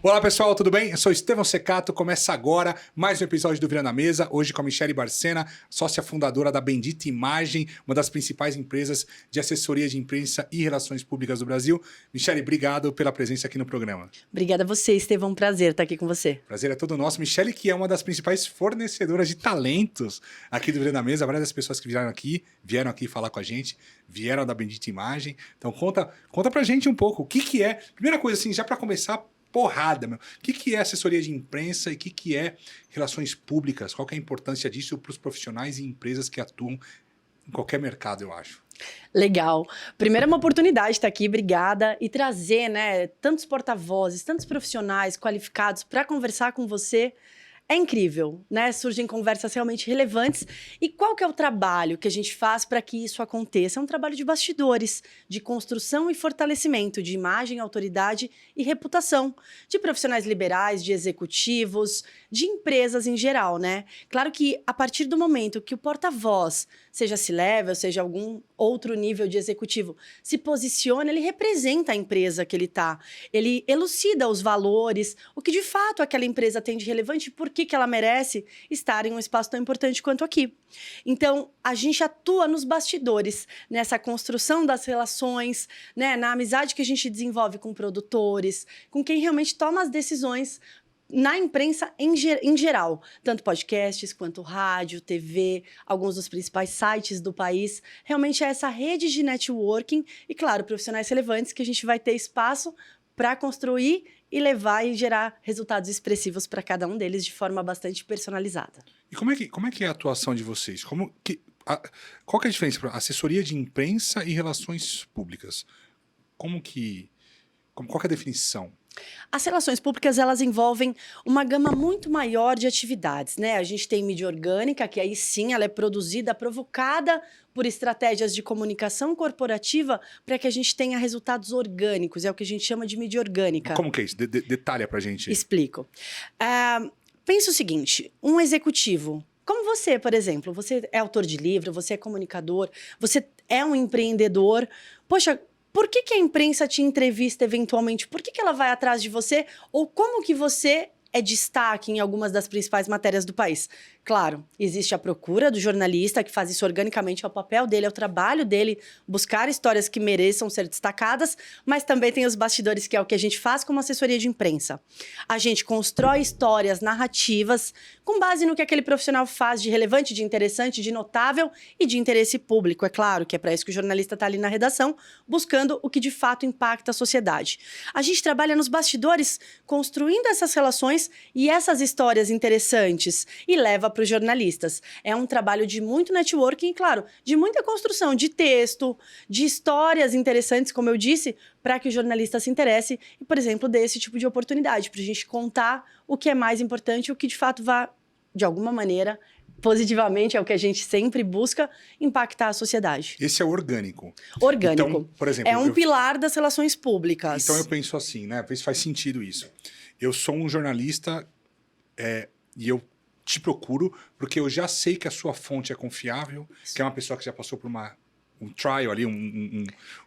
Olá pessoal, tudo bem? Eu sou Estevão Secato, começa agora mais um episódio do Virando a Mesa, hoje com a Michele Barcena, sócia fundadora da Bendita Imagem, uma das principais empresas de assessoria de imprensa e relações públicas do Brasil. Michele, obrigado pela presença aqui no programa. Obrigada a você, Estevão, um prazer estar aqui com você. Prazer é todo nosso. Michele, que é uma das principais fornecedoras de talentos aqui do Virando a Mesa, várias das pessoas que vieram aqui falar com a gente, vieram da Bendita Imagem. Então conta pra gente um pouco, o que é, primeira coisa assim, já para começar, porrada, meu. O que é assessoria de imprensa e o que é relações públicas? Qual que é a importância disso para os profissionais e empresas que atuam em qualquer mercado, eu acho? Legal. Primeiro é uma oportunidade estar aqui, obrigada, e trazer, né, tantos porta-vozes, tantos profissionais qualificados para conversar com você. É incrível, né? Surgem conversas realmente relevantes. E qual que é o trabalho que a gente faz para que isso aconteça? É um trabalho de bastidores, de construção e fortalecimento de imagem, autoridade e reputação de profissionais liberais, de executivos, de empresas em geral, né? Claro que a partir do momento que o porta-voz, seja C-level, seja algum outro nível de executivo, se posiciona, ele representa a empresa que ele está. Ele elucida os valores, o que de fato aquela empresa tem de relevante e por que ela merece estar em um espaço tão importante quanto aqui. Então, a gente atua nos bastidores, nessa construção das relações, né, na amizade que a gente desenvolve com produtores, com quem realmente toma as decisões na imprensa em geral, tanto podcasts quanto rádio, TV, alguns dos principais sites do país. Realmente é essa rede de networking e, claro, profissionais relevantes que a gente vai ter espaço para construir e levar e gerar resultados expressivos para cada um deles de forma bastante personalizada. E como é que é a atuação de vocês? Qual que é a diferença para assessoria de imprensa e relações públicas? Qual que é a definição? As relações públicas, elas envolvem uma gama muito maior de atividades, né? A gente tem mídia orgânica, que aí sim ela é produzida, provocada por estratégias de comunicação corporativa para que a gente tenha resultados orgânicos, é o que a gente chama de mídia orgânica. Como que é isso? Detalha pra gente. Explico. Pensa o seguinte, um executivo, como você, por exemplo, você é autor de livro, você é comunicador, você é um empreendedor, poxa, por que a imprensa te entrevista eventualmente? Por que ela vai atrás de você? Ou como que você é destaque em algumas das principais matérias do país? Claro, existe a procura do jornalista, que faz isso organicamente, é o papel dele, é o trabalho dele, buscar histórias que mereçam ser destacadas, mas também tem os bastidores, que é o que a gente faz como assessoria de imprensa. A gente constrói histórias narrativas com base no que aquele profissional faz de relevante, de interessante, de notável e de interesse público. É claro que é para isso que o jornalista está ali na redação, buscando o que de fato impacta a sociedade. A gente trabalha nos bastidores, construindo essas relações e essas histórias interessantes e leva para os jornalistas. É um trabalho de muito networking e, claro, de muita construção de texto, de histórias interessantes, como eu disse, para que o jornalista se interesse e, por exemplo, dê esse tipo de oportunidade para a gente contar o que é mais importante, o que de fato vai, de alguma maneira, positivamente, é o que a gente sempre busca, impactar a sociedade. Esse é orgânico. Orgânico. Então, por exemplo, é um pilar das relações públicas. Então eu penso assim, né? Às vezes faz sentido isso. Eu sou um jornalista e eu te procuro porque eu já sei que a sua fonte é confiável, que é uma pessoa que já passou por um trial ali,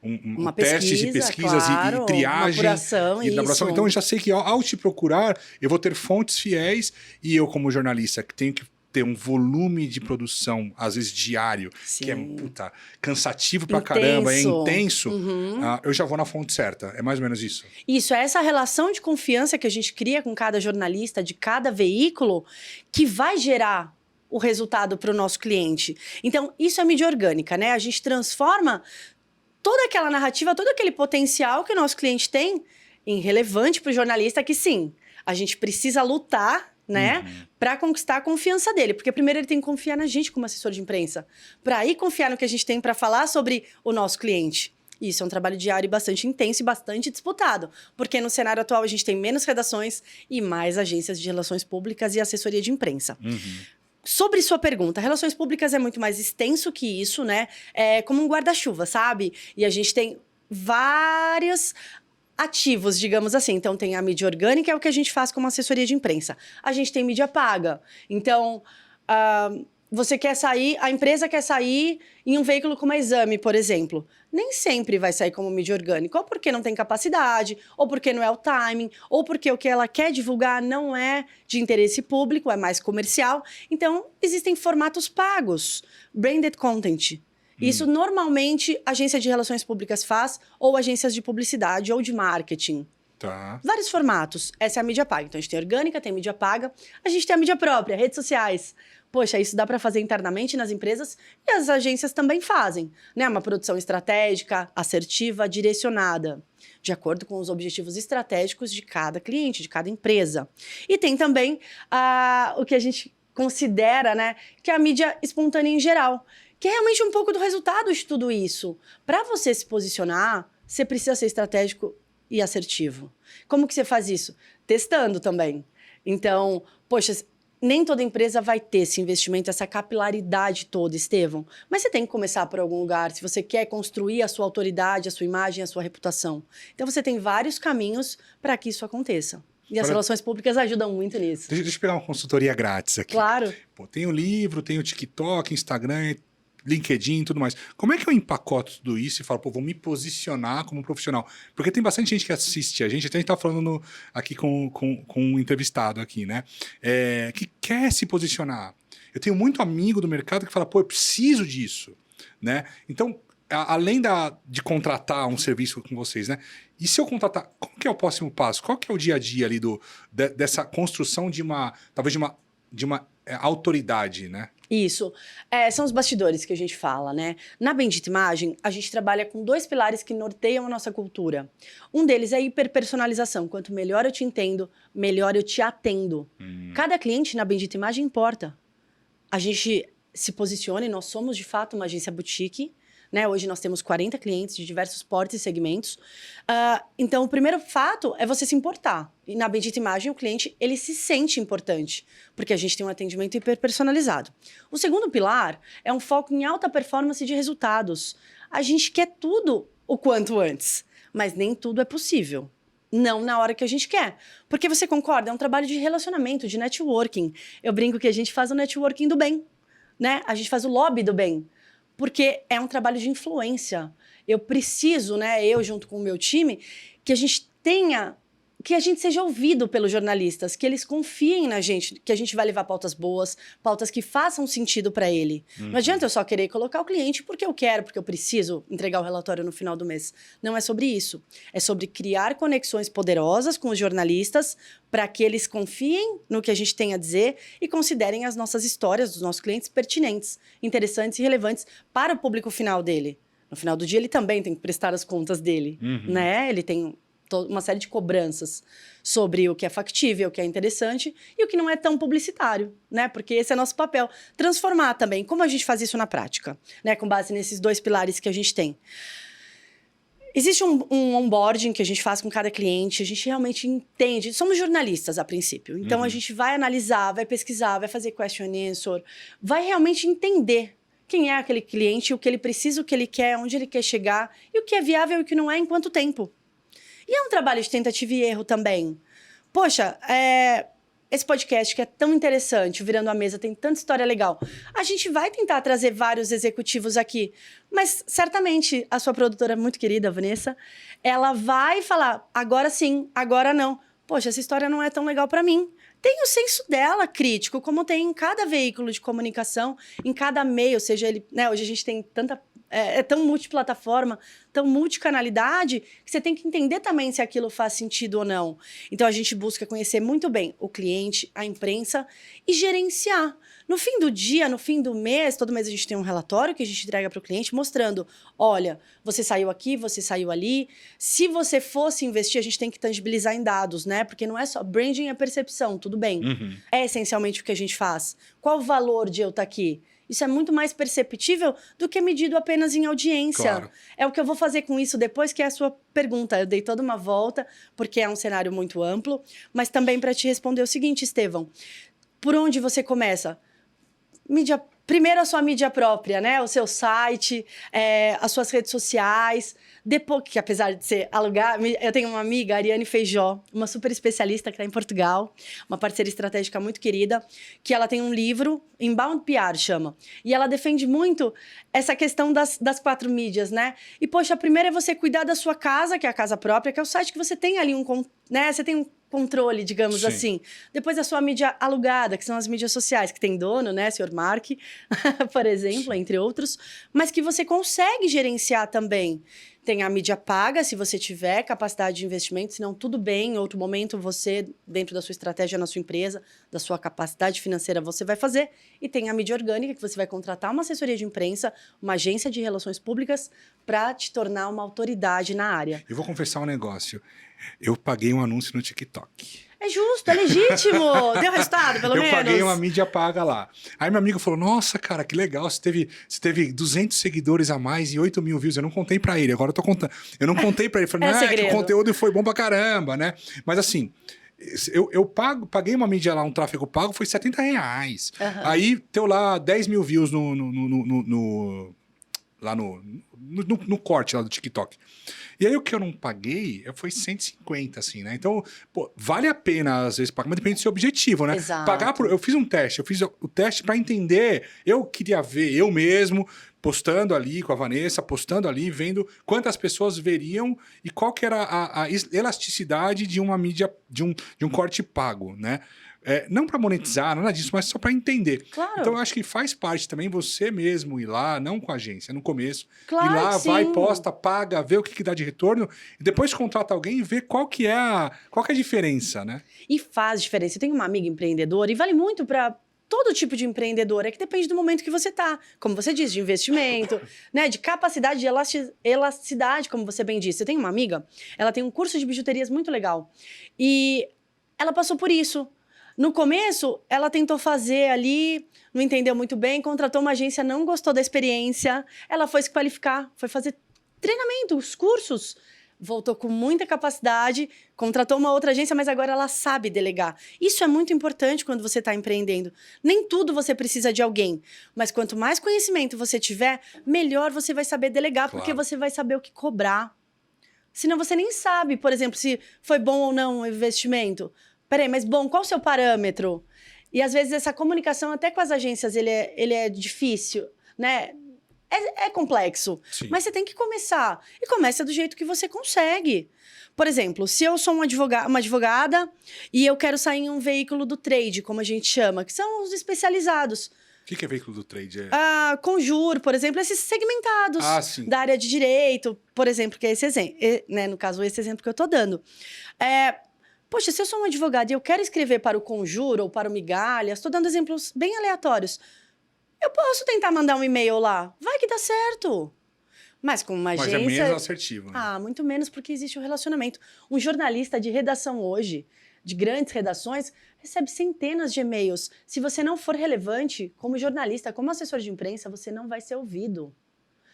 uma testes e pesquisas, claro, e triagem. Uma apuração, e elaboração. Então eu já sei que ao te procurar, eu vou ter fontes fiéis e eu, como jornalista, que tenho que ter um volume de produção, às vezes diário, Sim. que é cansativo pra caramba, é intenso, eu já vou na fonte certa. É mais ou menos isso. Isso, é essa relação de confiança que a gente cria com cada jornalista, de cada veículo, que vai gerar o resultado para o nosso cliente. Então, isso é mídia orgânica, né? A gente transforma toda aquela narrativa, todo aquele potencial que o nosso cliente tem em relevante para o jornalista, que sim, a gente precisa lutar, né, para conquistar a confiança dele, porque primeiro ele tem que confiar na gente como assessor de imprensa, para aí confiar no que a gente tem para falar sobre o nosso cliente. Isso é um trabalho diário bastante intenso e bastante disputado, porque no cenário atual a gente tem menos redações e mais agências de relações públicas e assessoria de imprensa. Sobre sua pergunta, relações públicas é muito mais extenso que isso, né? É como um guarda-chuva, sabe? E a gente tem vários ativos, digamos assim. Então, tem a mídia orgânica, é o que a gente faz como assessoria de imprensa. A gente tem mídia paga. Então, você quer sair, a empresa quer sair em um veículo como a Exame, por exemplo. nem sempre vai sair como mídia orgânica, ou porque não tem capacidade, ou porque não é o timing, ou porque o que ela quer divulgar não é de interesse público, é mais comercial. Então, existem formatos pagos, branded content. Isso normalmente agência de relações públicas faz, ou agências de publicidade ou de marketing. Tá. Vários formatos. Essa é a mídia paga. Então, a gente tem orgânica, tem mídia paga. A gente tem a mídia própria, redes sociais. Poxa, isso dá para fazer internamente nas empresas e as agências também fazem, né? Uma produção estratégica, assertiva, direcionada, de acordo com os objetivos estratégicos de cada cliente, de cada empresa. E tem também o que a gente considera, né? Que é a mídia espontânea em geral, que é realmente um pouco do resultado de tudo isso. Para você se posicionar, você precisa ser estratégico e assertivo. Como que você faz isso? Testando também. Então, poxa, nem toda empresa vai ter esse investimento, essa capilaridade toda, Estevão. Mas você tem que começar por algum lugar, se você quer construir a sua autoridade, a sua imagem, a sua reputação. Então, você tem vários caminhos para que isso aconteça. E as relações públicas ajudam muito nisso. Deixa eu pegar uma consultoria grátis aqui. Claro. Pô, tem o livro, tem o TikTok, Instagram, LinkedIn e tudo mais. Como é que eu empacoto tudo isso e falo, pô, vou me posicionar como profissional? Porque tem bastante gente que assiste a gente, até a gente tá falando aqui com um entrevistado aqui, né? Que quer se posicionar. Eu tenho muito amigo do mercado que fala, pô, eu preciso disso, né? Então, além de contratar um serviço com vocês, né? E se eu contratar, qual que é o próximo passo? Qual que é o dia a dia ali dessa construção de talvez de uma autoridade, né? Isso. São os bastidores que a gente fala, né? Na Bendita Imagem, a gente trabalha com 2 pilares que norteiam a nossa cultura. Um deles é a hiperpersonalização. Quanto melhor eu te entendo, melhor eu te atendo. Cada cliente na Bendita Imagem importa. A gente se posiciona e nós somos, de fato, uma agência boutique, né? Hoje nós temos 40 clientes de diversos portes e segmentos. Então, o primeiro fato é você se importar. E na Bendita Imagem, o cliente ele se sente importante, porque a gente tem um atendimento hiperpersonalizado. O segundo pilar é um foco em alta performance de resultados. A gente quer tudo o quanto antes, mas nem tudo é possível. Não na hora que a gente quer. Porque você concorda? É um trabalho de relacionamento, de networking. Eu brinco que a gente faz o networking do bem, né? A gente faz o lobby do bem. Porque é um trabalho de influência. Eu preciso, né, eu junto com o meu time, que a gente seja ouvido pelos jornalistas, que eles confiem na gente, que a gente vai levar pautas boas, pautas que façam sentido para ele. Não adianta eu só querer colocar o cliente porque eu quero, porque eu preciso entregar o relatório no final do mês. Não é sobre isso. É sobre criar conexões poderosas com os jornalistas para que eles confiem no que a gente tem a dizer e considerem as nossas histórias dos nossos clientes pertinentes, interessantes e relevantes para o público final dele. No final do dia, ele também tem que prestar as contas dele, né? Ele tem uma série de cobranças sobre o que é factível, o que é interessante e o que não é tão publicitário, né? Porque esse é nosso papel. Transformar também. Como a gente faz isso na prática, né? Com base nesses 2 pilares que a gente tem. Existe um onboarding que a gente faz com cada cliente, a gente realmente entende. Somos jornalistas, a princípio. Então, a gente vai analisar, vai pesquisar, vai fazer question and answer, vai realmente entender quem é aquele cliente, o que ele precisa, o que ele quer, onde ele quer chegar e o que é viável e o que não é em quanto tempo. E é um trabalho de tentativa e erro também. Poxa, esse podcast que é tão interessante, Virando a Mesa, tem tanta história legal. A gente vai tentar trazer vários executivos aqui, mas certamente a sua produtora muito querida, Vanessa, ela vai falar, agora sim, agora não. Poxa, essa história não é tão legal para mim. Tem o senso dela crítico, como tem em cada veículo de comunicação, em cada meio, seja ele, né, hoje a gente tem tanta... É tão multiplataforma, tão multicanalidade, que você tem que entender também se aquilo faz sentido ou não. Então, a gente busca conhecer muito bem o cliente, a imprensa e gerenciar. No fim do dia, no fim do mês, todo mês a gente tem um relatório que a gente entrega para o cliente mostrando, olha, você saiu aqui, você saiu ali. Se você fosse investir, a gente tem que tangibilizar em dados, né? Porque não é só branding, é percepção, tudo bem. É essencialmente o que a gente faz. Qual o valor de eu estar aqui? Isso é muito mais perceptível do que medido apenas em audiência. Claro. É o que eu vou fazer com isso depois, que é a sua pergunta. Eu dei toda uma volta, porque é um cenário muito amplo, mas também para te responder o seguinte, Estevão. Por onde você começa? Mídia Primeiro a sua mídia própria, né? O seu site, as suas redes sociais. Depois, que apesar de ser alugar, eu tenho uma amiga, a Ariane Feijó, uma super especialista que está em Portugal, uma parceira estratégica muito querida, que ela tem um livro, Inbound PR chama, e ela defende muito essa questão das 4 mídias, né? E, poxa, a primeira é você cuidar da sua casa, que é a casa própria, que é o site que você tem ali né? Você tem um controle, digamos Sim. assim. Depois a sua mídia alugada, que são as mídias sociais, que tem dono, né? Senhor Mark, por exemplo, entre outros, mas que você consegue gerenciar também. Tem a mídia paga, se você tiver capacidade de investimento, senão tudo bem, em outro momento você, dentro da sua estratégia na sua empresa, da sua capacidade financeira, você vai fazer. E tem a mídia orgânica, que você vai contratar uma assessoria de imprensa, uma agência de relações públicas, para te tornar uma autoridade na área. Eu vou confessar um negócio. Eu paguei um anúncio no TikTok. É justo, é legítimo. Deu resultado, pelo menos. Eu paguei uma mídia paga lá. Aí meu amigo falou, nossa, cara, que legal, você teve 200 seguidores a mais e 8 mil views. Eu não contei pra ele, agora eu tô contando. Eu não contei pra ele, falei, que o conteúdo foi bom pra caramba, né? Mas assim, eu paguei uma mídia lá, um tráfego pago, foi R$70. Uhum. Aí, teu lá 10 mil views no corte lá do TikTok. E aí o que eu não paguei foi 150, assim, né? Então, pô, vale a pena às vezes pagar, mas depende do seu objetivo, né? Exato. Eu fiz um teste, eu fiz o teste para entender. Eu queria ver eu mesmo postando ali com a Vanessa, postando ali, vendo quantas pessoas veriam e qual que era a elasticidade de uma mídia, de um corte pago, né? Não para monetizar, nada disso, mas só para entender. Claro. Então, eu acho que faz parte também você mesmo ir lá, não com a agência, no começo. Claro, ir lá, sim. vai, posta, paga, vê o que dá de retorno, e depois contrata alguém e vê qual que é a diferença, né? E faz diferença. Eu tenho uma amiga empreendedora, e vale muito para todo tipo de empreendedor, que depende do momento que você tá. Como você disse, de investimento, né? De capacidade, de elasticidade, como você bem disse. Eu tenho uma amiga, ela tem um curso de bijuterias muito legal. E ela passou por isso. No começo, ela tentou fazer ali, não entendeu muito bem, contratou uma agência, não gostou da experiência, ela foi se qualificar, foi fazer treinamento, os cursos, voltou com muita capacidade, contratou uma outra agência, mas agora ela sabe delegar. Isso é muito importante quando você está empreendendo. Nem tudo você precisa de alguém, mas quanto mais conhecimento você tiver, melhor você vai saber delegar, Claro. porque você vai saber o que cobrar. Senão você nem sabe, por exemplo, se foi bom ou não o investimento. Peraí, mas bom, qual o seu parâmetro? E às vezes essa comunicação até com as agências, ele é difícil, né? É complexo, Sim. Mas você tem que começar. E começa do jeito que você consegue. Por exemplo, se eu sou uma advogada e eu quero sair em um veículo do trade, como a gente chama, que são os especializados. O que é veículo do trade? Conjuro, por exemplo, esses segmentados da área de direito, por exemplo, que é esse exemplo, né? No caso, esse exemplo que eu tô dando. Poxa, se eu sou uma advogada e eu quero escrever para o Conjuro ou para o Migalhas, estou dando exemplos bem aleatórios. Eu posso tentar mandar um e-mail lá. Vai que dá certo. Mas com uma agência... Mas é menos assertivo, né? Muito menos, porque existe o relacionamento. Um jornalista de redação hoje, de grandes redações, recebe centenas de e-mails. Se você não for relevante, como jornalista, como assessor de imprensa, você não vai ser ouvido.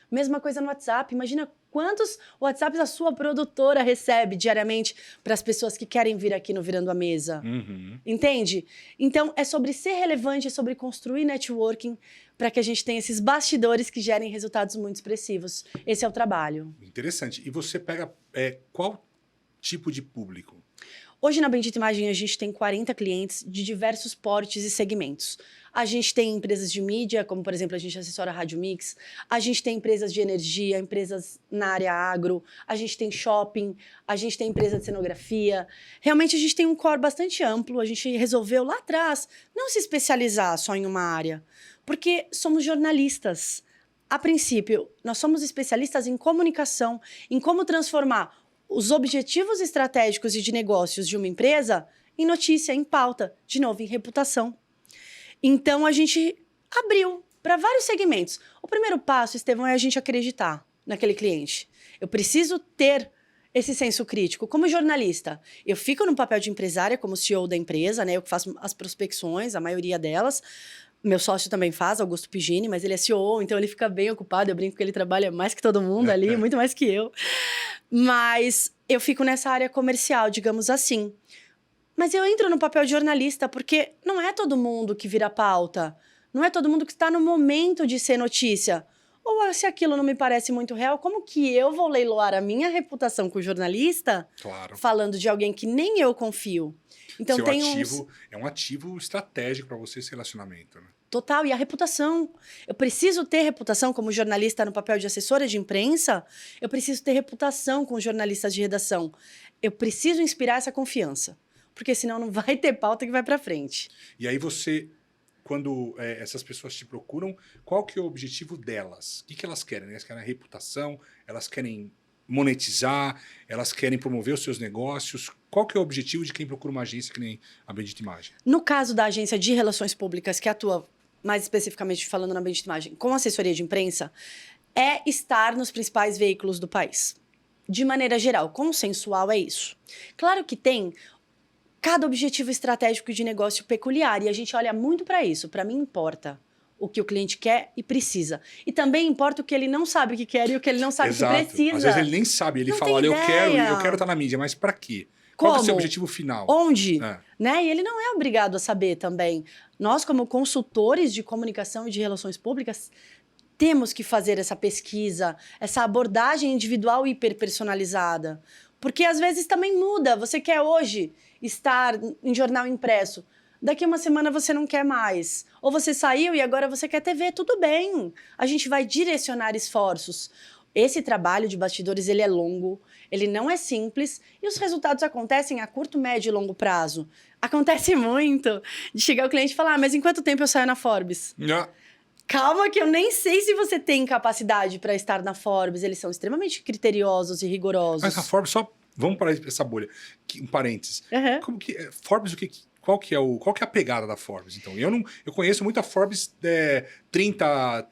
Mesma coisa no WhatsApp. Imagina quantos WhatsApps a sua produtora recebe diariamente para as pessoas que querem vir aqui no Virando a Mesa. Uhum. Entende? Então, é sobre ser relevante, é sobre construir networking para que a gente tenha esses bastidores que gerem resultados muito expressivos. Esse é o trabalho. Interessante. E você pega qual tipo de público? Hoje, na Bendita Imagem, a gente tem 40 clientes de diversos portes e segmentos. A gente tem empresas de mídia, como, por exemplo, a gente assessora a Rádio Mix. A gente tem empresas de energia, empresas na área agro. A gente tem shopping, a gente tem empresa de cenografia. Realmente, a gente tem um core bastante amplo. A gente resolveu lá atrás não se especializar só em uma área, porque somos jornalistas. A princípio, nós somos especialistas em comunicação, em como transformar os objetivos estratégicos e de negócios de uma empresa em notícia, em pauta, de novo, em reputação. Então, a gente abriu para vários segmentos. O primeiro passo, Estevão, é a gente acreditar naquele cliente. Eu preciso ter esse senso crítico. Como jornalista, eu fico no papel de empresária, como CEO da empresa, né? Eu que faço as prospecções, a maioria delas. Meu sócio também faz, Augusto Pigini, mas ele é CEO, então ele fica bem ocupado. Eu brinco que ele trabalha mais que todo mundo ali, muito mais que eu. Mas eu fico nessa área comercial, digamos assim. Mas eu entro no papel de jornalista porque não é todo mundo que vira pauta. Não é todo mundo que está no momento de ser notícia. Ou se aquilo não me parece muito real, como que eu vou leiloar a minha reputação com jornalista Claro. falando de alguém que nem eu confio? Então Seu tem ativo é um ativo estratégico para você esse relacionamento, né? Total, e a reputação. Eu preciso ter reputação como jornalista no papel de assessora de imprensa, eu preciso ter reputação com jornalistas de redação. Eu preciso inspirar essa confiança, porque senão não vai ter pauta que vai para frente. E aí você, quando essas pessoas te procuram, qual que é o objetivo delas? O que elas querem? Elas querem a reputação, elas querem monetizar, elas querem promover os seus negócios. Qual que é o objetivo de quem procura uma agência que nem a Bendita Imagem? No caso da agência de relações públicas, que atua mais especificamente falando na Bendita Imagem, com assessoria de imprensa, é estar nos principais veículos do país. De maneira geral, consensual é isso. Claro que tem cada objetivo estratégico de negócio peculiar e a gente olha muito para isso. Para mim importa o que o cliente quer e precisa. E também importa o que ele não sabe que quer e o que ele não sabe Exato. que precisa. Às vezes ele nem sabe, ele Não fala, tem olha, ideia. eu quero estar na mídia, mas para quê? Qual que é o seu objetivo final? Onde? É. Né? E ele não é obrigado a saber também. Nós, como consultores de comunicação e de relações públicas, temos que fazer essa pesquisa, essa abordagem individual hiperpersonalizada. Porque às vezes também muda. Você quer hoje estar em jornal impresso. Daqui uma semana você não quer mais. Ou você saiu e agora você quer TV. Tudo bem. A gente vai direcionar esforços. Esse trabalho de bastidores, ele é longo, ele não é simples e os resultados acontecem a curto, médio e longo prazo. Acontece muito de chegar o cliente e falar, mas em quanto tempo eu saio na Forbes? Calma que eu nem sei se você tem capacidade para estar na Forbes. Eles são extremamente criteriosos e rigorosos. Mas a Forbes, só vamos para essa bolha. Um parênteses. Uhum. Como que Forbes, qual que é a pegada da Forbes? Então, eu conheço muito a Forbes 30,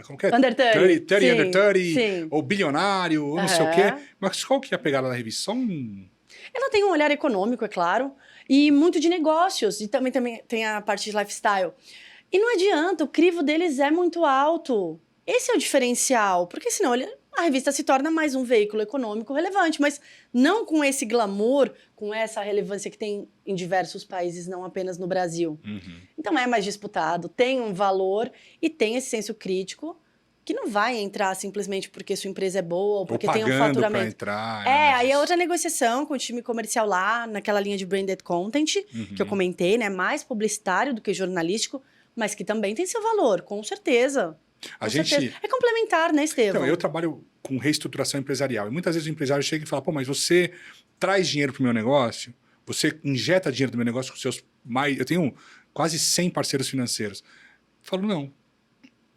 como que é? Under 30. 30 Sim, under 30, sim. ou bilionário, ou não sei o quê. Mas qual que é a pegada da revista? Só um... Ela tem um olhar econômico, é claro, e muito de negócios, e também tem a parte de lifestyle. E não adianta, o crivo deles é muito alto. Esse é o diferencial, porque senão a revista se torna mais um veículo econômico relevante, mas não com esse glamour, com essa relevância que tem em diversos países, não apenas no Brasil. Uhum. Então é mais disputado, tem um valor e tem esse senso crítico que não vai entrar simplesmente porque sua empresa é boa ou porque tem um faturamento. Pra entrar, Aí é outra negociação com o time comercial lá, naquela linha de branded content, que eu comentei, né? Mais publicitário do que jornalístico, mas que também tem seu valor, com certeza. A gente... É complementar, né, Estevão? Então, eu trabalho com reestruturação empresarial. E muitas vezes o empresário chega e fala, pô, mas você traz dinheiro para o meu negócio? Você injeta dinheiro no meu negócio com seus mais... Eu tenho quase 100 parceiros financeiros. Eu falo,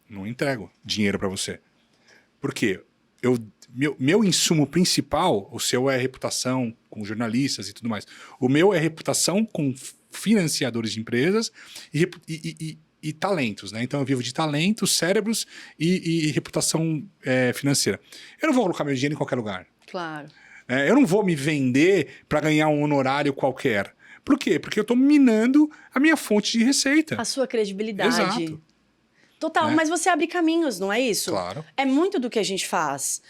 não entrego dinheiro para você. Por quê? Meu insumo principal, o seu é reputação com jornalistas e tudo mais. O meu é reputação com financiadores de empresas e talentos, né? Então eu vivo de talentos, cérebros e reputação financeira. Eu não vou colocar meu dinheiro em qualquer lugar. Claro. Eu não vou me vender para ganhar um honorário qualquer. Por quê? Porque eu estou minando a minha fonte de receita. A sua credibilidade. Exato. Total, mas você abre caminhos, não é isso? Claro. É muito do que a gente faz.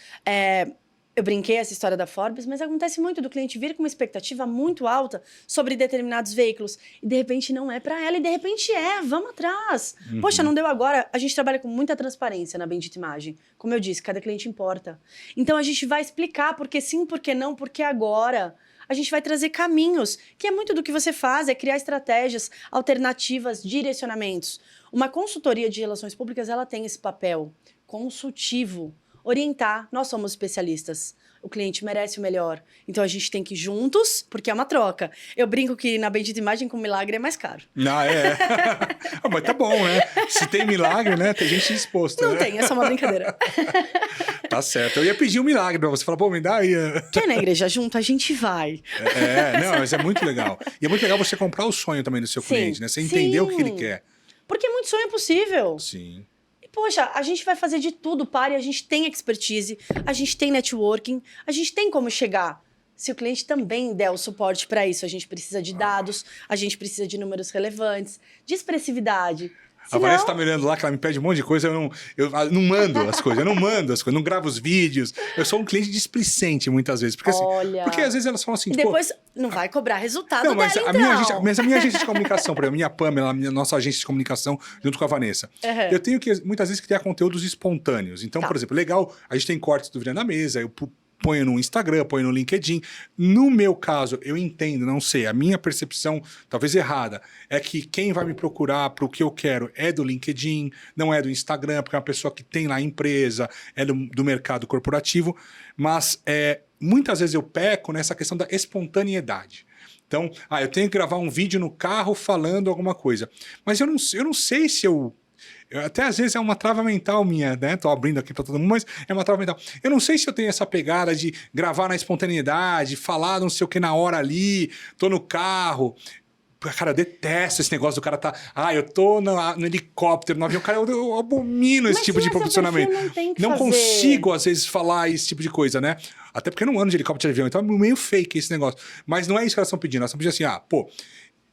Eu brinquei essa história da Forbes, mas acontece muito do cliente vir com uma expectativa muito alta sobre determinados veículos. E de repente não é para ela, e de repente vamos atrás. Uhum. Poxa, não deu agora. A gente trabalha com muita transparência na Bendita Imagem. Como eu disse, cada cliente importa. Então a gente vai explicar por que sim, por que não, por que agora. A gente vai trazer caminhos, que é muito do que você faz, é criar estratégias, alternativas, direcionamentos. Uma consultoria de relações públicas, ela tem esse papel consultivo. Orientar, nós somos especialistas. O cliente merece o melhor. Então a gente tem que ir juntos, porque é uma troca. Eu brinco que na Bendita Imagem com milagre é mais caro. Mas tá bom, né? Se tem milagre, né? Tem gente disposta. Não tem, é só uma brincadeira. Tá certo. Eu ia pedir um milagre pra você. Falar, pô, me dá aí. Quer ir na igreja junto? A gente vai. Não, mas é muito legal. E é muito legal você comprar o sonho também do seu cliente, né? Você entender o que ele quer. Porque muito sonho é possível. Sim. Poxa, a gente vai fazer de tudo, pare, a gente tem expertise, a gente tem networking, a gente tem como chegar. Se o cliente também der o suporte para isso, a gente precisa de dados, a gente precisa de números relevantes, de expressividade. A Vanessa tá me olhando lá, que ela me pede um monte de coisa, eu não mando as coisas, não gravo os vídeos. Eu sou um cliente displicente muitas vezes. Porque, assim, Olha. porque às vezes elas falam assim, E depois não vai cobrar resultado não, mas dela, a então. minha agência de comunicação, por exemplo, a minha Pamela, nossa agência de comunicação, junto com a Vanessa. Uhum. Eu tenho que, muitas vezes, criar conteúdos espontâneos. Então, Tá. por exemplo, legal, a gente tem cortes do Virando a Mesa, eu ponho no Instagram, ponho no LinkedIn. No meu caso, eu entendo, não sei, a minha percepção, talvez errada, é que quem vai me procurar para o que eu quero é do LinkedIn, não é do Instagram, porque é uma pessoa que tem lá a empresa, é do mercado corporativo, mas muitas vezes eu peco nessa questão da espontaneidade. Então, eu tenho que gravar um vídeo no carro falando alguma coisa. Mas eu não sei se até às vezes é uma trava mental minha, né? Tô abrindo aqui para todo mundo, mas é uma trava mental. Eu não sei se eu tenho essa pegada de gravar na espontaneidade, falar não sei o que na hora ali, tô no carro. Cara, eu detesto esse negócio do cara tá... eu tô no helicóptero, no avião. Cara, eu abomino esse tipo de posicionamento. Não consigo, às vezes, falar esse tipo de coisa, né? Até porque eu não ando de helicóptero de avião, então é meio fake esse negócio. Mas não é isso que elas estão pedindo. Elas estão pedindo assim,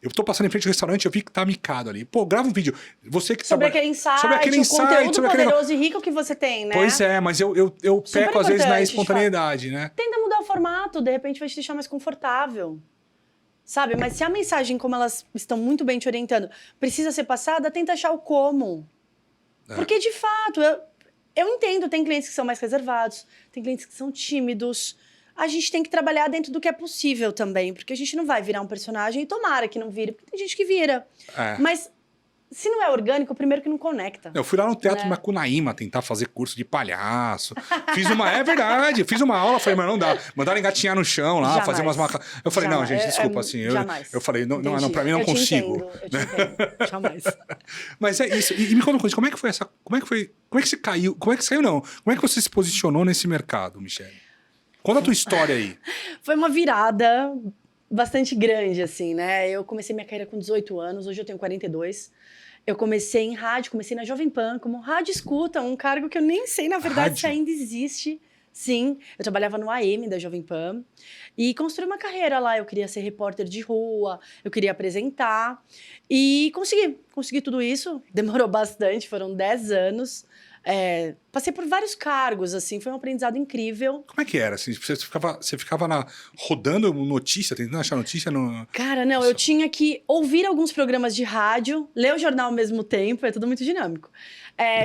eu tô passando em frente ao restaurante, eu vi que tá micado ali. Pô, grava um vídeo. Você que sobre aquele insight, conteúdo poderoso e rico que você tem, né? Pois é, mas eu peco às vezes na espontaneidade, né? Tenta mudar o formato, de repente vai te deixar mais confortável. Sabe? Mas se a mensagem, como elas estão muito bem te orientando, precisa ser passada, tenta achar o como. Porque, de fato, eu entendo, tem clientes que são mais reservados, tem clientes que são tímidos. A gente tem que trabalhar dentro do que é possível também, porque a gente não vai virar um personagem, e tomara que não vire, porque tem gente que vira. Mas se não é orgânico, primeiro que não conecta. Eu fui lá no Teatro Macunaíma tentar fazer curso de palhaço. É verdade, fiz uma aula, falei, mas não dá. Mandaram engatinhar no chão lá, fazer umas macacas. Eu falei, não, gente, desculpa, assim. Eu falei, não, pra mim não consigo. Eu te entendo, jamais. Mas é isso. E me conta uma coisa, como é que foi essa... Como é que você caiu? Como é que saiu, não? Como é que você se posicionou nesse mercado, Michele? Conta a tua história aí. Foi uma virada bastante grande, assim, né? Eu comecei minha carreira com 18 anos, hoje eu tenho 42. Eu comecei em rádio, comecei na Jovem Pan, como rádio escuta, um cargo que eu nem sei, na verdade, se ainda existe. Sim, eu trabalhava no AM da Jovem Pan e construí uma carreira lá. Eu queria ser repórter de rua, eu queria apresentar e consegui tudo isso. Demorou bastante, foram 10 anos. Passei por vários cargos, assim, foi um aprendizado incrível. Como é que era? Assim, você ficava rodando notícia, tentando achar notícia no... Cara, não, eu tinha que ouvir alguns programas de rádio, ler o jornal ao mesmo tempo, é tudo muito dinâmico.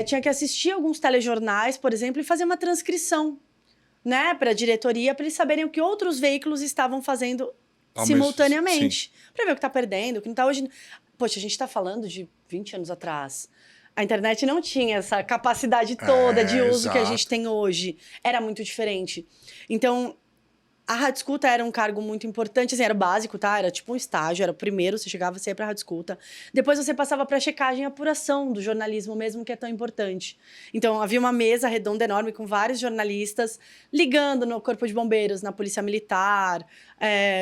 Tinha que assistir alguns telejornais, por exemplo, e fazer uma transcrição, né, para a diretoria, para eles saberem o que outros veículos estavam fazendo simultaneamente. Para ver o que tá perdendo, o que não tá hoje. Poxa, a gente tá falando de 20 anos atrás. A internet não tinha essa capacidade toda de uso que a gente tem hoje. Era muito diferente. Então, a rádio escuta era um cargo muito importante, assim, era básico, tá? Era tipo um estágio, era o primeiro, você chegava, você ia pra rádio escuta. Depois você passava pra checagem e apuração do jornalismo mesmo, que é tão importante. Então, havia uma mesa redonda enorme com vários jornalistas ligando no Corpo de Bombeiros, na Polícia Militar,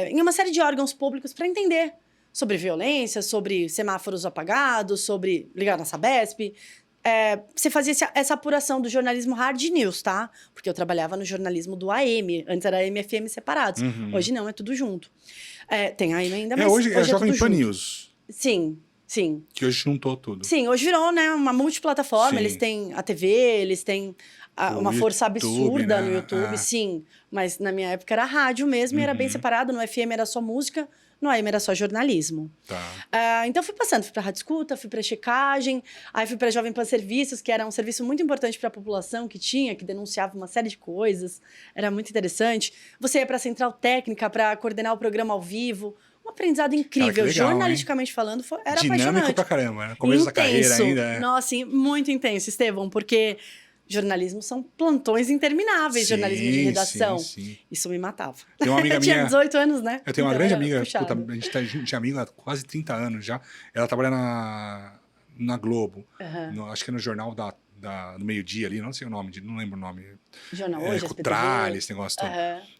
em uma série de órgãos públicos para entender sobre violência, sobre semáforos apagados, sobre ligar na Sabesp. Você fazia essa apuração do jornalismo hard news, tá? Porque eu trabalhava no jornalismo do AM. Antes era AM e FM separados. Hoje não, é tudo junto. Tem AM ainda, mas hoje é Jovem Pan junto. News. Sim. Que hoje juntou tudo. Sim, hoje virou, né, uma multiplataforma. Sim. Eles têm a TV, eles têm uma força absurda, né? No YouTube, sim. Mas na minha época era rádio mesmo e era bem separado. No FM era só música, no AM era só jornalismo. Então fui passando, fui pra rádio escuta, fui pra checagem, aí fui pra Jovem Pan Serviços, que era um serviço muito importante pra população que denunciava uma série de coisas. Era muito interessante. Você ia pra Central Técnica pra coordenar o programa ao vivo. Um aprendizado incrível. Cara, legal, jornalisticamente falando, era dinâmico apaixonante. Pra caramba, né? Começo da carreira ainda. Nossa, sim, muito intenso, Estevão, porque jornalismo são plantões intermináveis, jornalismo de redação. Sim. Isso me matava. Tem uma amiga eu tinha minha... 18 anos, né? Eu tenho uma grande amiga, puta, a gente é amiga há quase 30 anos já. Ela trabalha na Globo, acho que é no jornal do meio-dia ali, não sei o nome, não lembro o nome. Jornal Hoje, com tralha, esse negócio todo.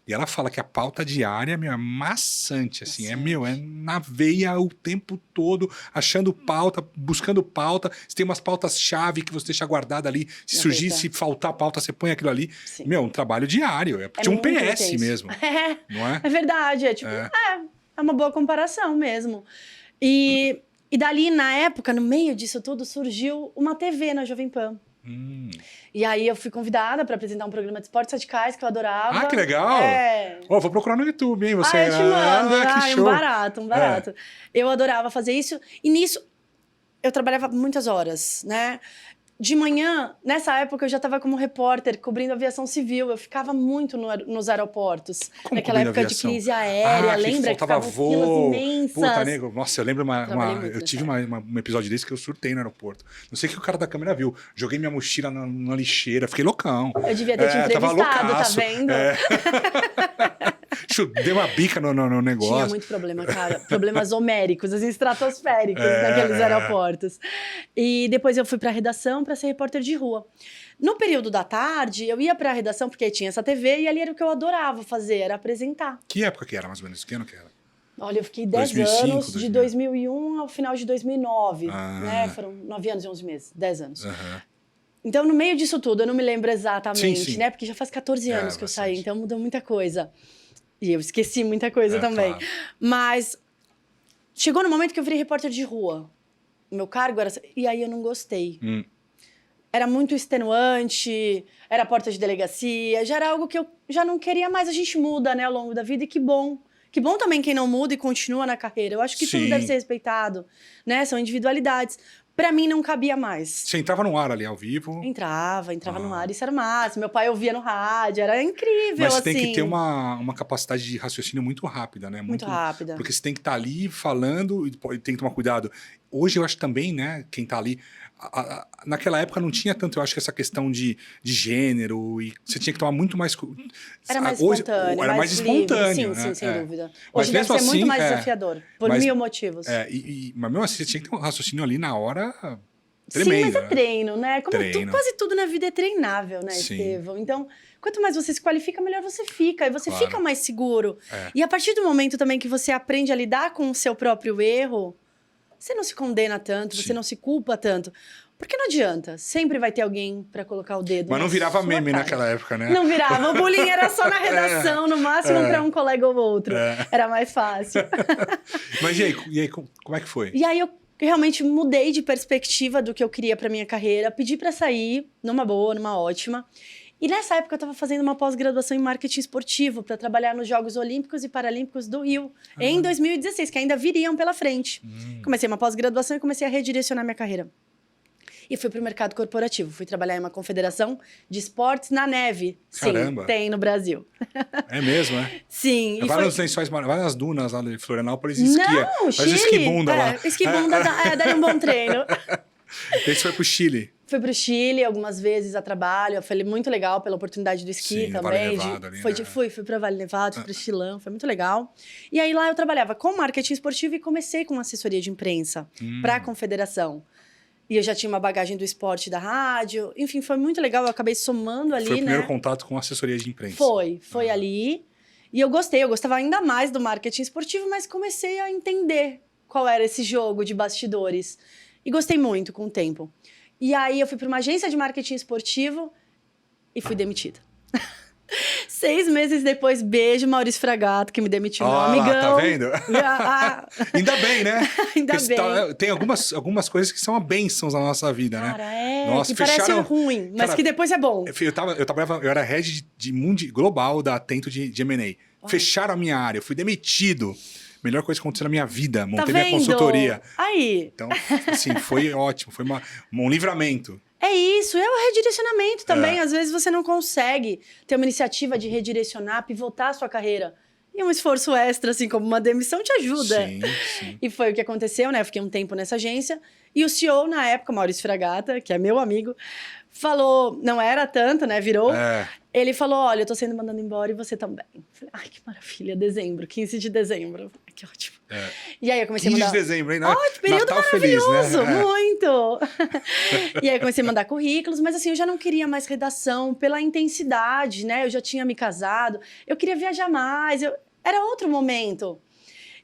E ela fala que a pauta diária, meu, é maçante, assim, é na veia o tempo todo, achando pauta, buscando pauta. Você tem umas pautas-chave que você deixa guardada ali. Se surgir, se faltar pauta, você põe aquilo ali. Sim. Meu, um trabalho diário. Tinha um PS intenso. Mesmo. Não é? É verdade, é uma boa comparação mesmo. E E dali, na época, no meio disso tudo, surgiu uma TV na Jovem Pan. E aí eu fui convidada para apresentar um programa de esportes radicais que eu adorava. Ah, que legal! É. Oh, vou procurar no YouTube, hein? Você... Eu te mando. que show. Um barato. Eu adorava fazer isso. E nisso, eu trabalhava muitas horas, né? De manhã, nessa época, eu já estava como repórter, cobrindo aviação civil. Eu ficava muito nos aeroportos. Como naquela época de crise aérea, lembra? Que faltava filas voo. imensas. Puta, nego. Nossa, eu lembro eu tive época. um episódio desse que eu surtei no aeroporto. Não sei o que o cara da câmera viu. Joguei minha mochila na lixeira, fiquei loucão. Eu devia ter te entrevistado, tá vendo? Dei uma bica no negócio. Tinha muito problema, cara. Problemas homéricos, assim, estratosféricos naqueles aeroportos. E depois eu fui pra redação para ser repórter de rua. No período da tarde, eu ia pra redação porque tinha essa TV e ali era o que eu adorava fazer, era apresentar. Que época que era, mais ou menos? Que ano que era? Olha, eu fiquei 10 2005, anos, de 2001 ao final de 2009, né? Foram 9 anos e 11 meses, 10 anos. Então, no meio disso tudo, eu não me lembro exatamente, né? Porque já faz 14 anos que eu saí, então mudou muita coisa. E eu esqueci muita coisa também. Claro. Mas chegou no momento que eu virei repórter de rua. O meu cargo era... E aí eu não gostei. Era muito extenuante, era porta de delegacia, já era algo que eu já não queria mais. A gente muda, né, ao longo da vida, e que bom. Que bom também quem não muda e continua na carreira. Eu acho que tudo deve ser respeitado, né? São individualidades. Pra mim, não cabia mais. Você entrava no ar ali, ao vivo? Entrava no ar, isso era o máximo. Meu pai ouvia no rádio, era incrível, Mas assim. tem que ter uma capacidade de raciocínio muito rápida, né? Muito rápida. Porque você tem que estar ali falando e tem que tomar cuidado. Hoje eu acho também, né, quem tá ali... naquela época não tinha tanto, eu acho, que essa questão de gênero, e você tinha que tomar muito mais... Era mais espontâneo, era mais espontâneo, livre. né? Sim, sem dúvida. Mas Hoje deve ser muito mais desafiador, por mas, mil motivos. Mas mesmo assim, você tinha que ter um raciocínio ali na hora tremendo. Sim, mas é treino, né? Como quase tudo na vida é treinável, né, Sim. Estevão? Então, quanto mais você se qualifica, melhor você fica. E você fica mais seguro. E a partir do momento também que você aprende a lidar com o seu próprio erro, você não se condena tanto, você não se culpa tanto. Porque não adianta, sempre vai ter alguém pra colocar o dedo. Mas não virava meme naquela época, né? Não virava, o bullying era só na redação, no máximo pra um colega ou outro. Era mais fácil. Mas e aí, como é que foi? E aí eu realmente mudei de perspectiva do que eu queria pra minha carreira, pedi pra sair, numa boa, numa ótima. E nessa época eu estava fazendo uma pós-graduação em marketing esportivo para trabalhar nos Jogos Olímpicos e Paralímpicos do Rio, em 2016, que ainda viriam pela frente. Comecei uma pós-graduação e comecei a redirecionar minha carreira. E fui para o mercado corporativo. Fui trabalhar em uma confederação de esportes na neve. Caramba. Sim, tem no Brasil. É mesmo, é? Sim. Vai nos lençóis, vai nas dunas lá de Florianópolis e esquia. Não, Chile. Faz esquibunda lá. Esquibunda daria um bom treino. Daí você foi pro Chile. Fui pro Chile algumas vezes a trabalho. Foi muito legal pela oportunidade do esqui. Sim, também. Vale Nevado ali, Fui para Vale Nevado, fui pro Chilão, foi muito legal. E aí lá eu trabalhava com marketing esportivo e comecei com assessoria de imprensa para a confederação. E eu já tinha uma bagagem do esporte da rádio. Enfim, foi muito legal. Eu acabei somando ali, Foi o primeiro contato com assessoria de imprensa. Foi ali. E eu gostei. Eu gostava ainda mais do marketing esportivo, mas comecei a entender qual era esse jogo de bastidores. E gostei muito com o tempo. E aí eu fui para uma agência de marketing esportivo e fui demitida. 6 meses depois, beijo, Maurício Fragato, que me demitiu, meu amigão. Tá vendo? Ainda bem, né? Ainda bem. Tem algumas coisas que são bênçãos na nossa vida, né? Cara, Nossa, que parece ruim, mas que depois é bom. Eu era head de global da Atento de M&A. Fecharam a minha área, eu fui demitido. Melhor coisa que aconteceu na minha vida, montei minha consultoria. Aí. Então, assim, foi ótimo, foi um livramento. É isso, é o redirecionamento também. Às vezes você não consegue ter uma iniciativa de redirecionar, pivotar a sua carreira. E um esforço extra, assim, como uma demissão, te ajuda. Sim. E foi o que aconteceu, né? Eu fiquei um tempo nessa agência. E o CEO, na época, Maurício Fragata, que é meu amigo, falou... Não era tanto, né? Virou. Ele falou, olha, eu tô sendo mandado embora e você também. Eu falei, ai, que maravilha. Dezembro, 15 de dezembro. Que ótimo. E aí eu comecei a mandar... 15 de dezembro, hein? Que período Natal maravilhoso, feliz, né? Muito! E aí eu comecei a mandar currículos, mas assim, eu já não queria mais redação pela intensidade, né? Eu já tinha me casado, eu queria viajar mais, era outro momento.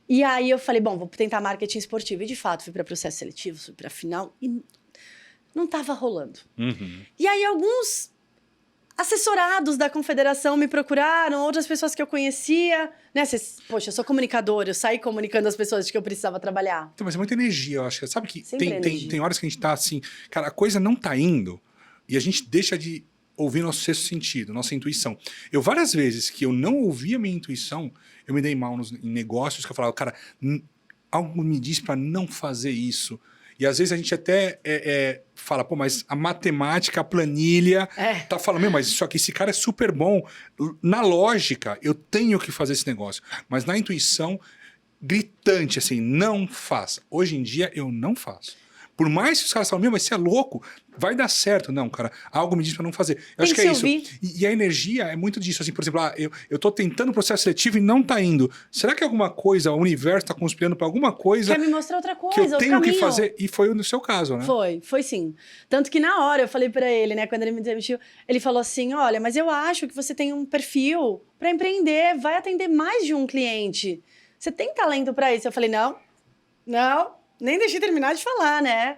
E aí eu falei, bom, vou tentar marketing esportivo. E de fato, fui para processo seletivo, fui para final e não tava rolando. E aí alguns assessorados da confederação me procuraram, outras pessoas que eu conhecia, né? Poxa, eu sou comunicadora, eu saí comunicando as pessoas de que eu precisava trabalhar. Então, mas é muita energia, eu acho. Sabe que Sempre tem horas que a gente tá assim, cara, a coisa não tá indo e a gente deixa de ouvir nosso sexto sentido, nossa intuição. Eu, várias vezes que eu não ouvi a minha intuição, eu me dei mal em negócios que eu falava, cara, algo me diz para não fazer isso. E às vezes a gente até fala, pô, mas a matemática, a planilha, tá falando, meu, mas isso aqui, esse cara é super bom. Na lógica, eu tenho que fazer esse negócio. Mas na intuição, gritante, assim, não faça. Hoje em dia, eu não faço. Por mais que os caras falam, meu, mas você é louco, vai dar certo. Não, cara, algo me diz pra não fazer. Eu acho que é isso. E a energia é muito disso. Assim, por exemplo, eu tô tentando o processo seletivo e não tá indo. Será que alguma coisa, o universo tá conspirando pra alguma coisa... Quer me mostrar outra coisa, que eu tenho que fazer? E foi no seu caso, né? Foi sim. Tanto que na hora eu falei pra ele, né, quando ele me demitiu, ele falou assim, olha, mas eu acho que você tem um perfil pra empreender, vai atender mais de um cliente. Você tem talento pra isso? Eu falei, não, nem deixei terminar de falar, né?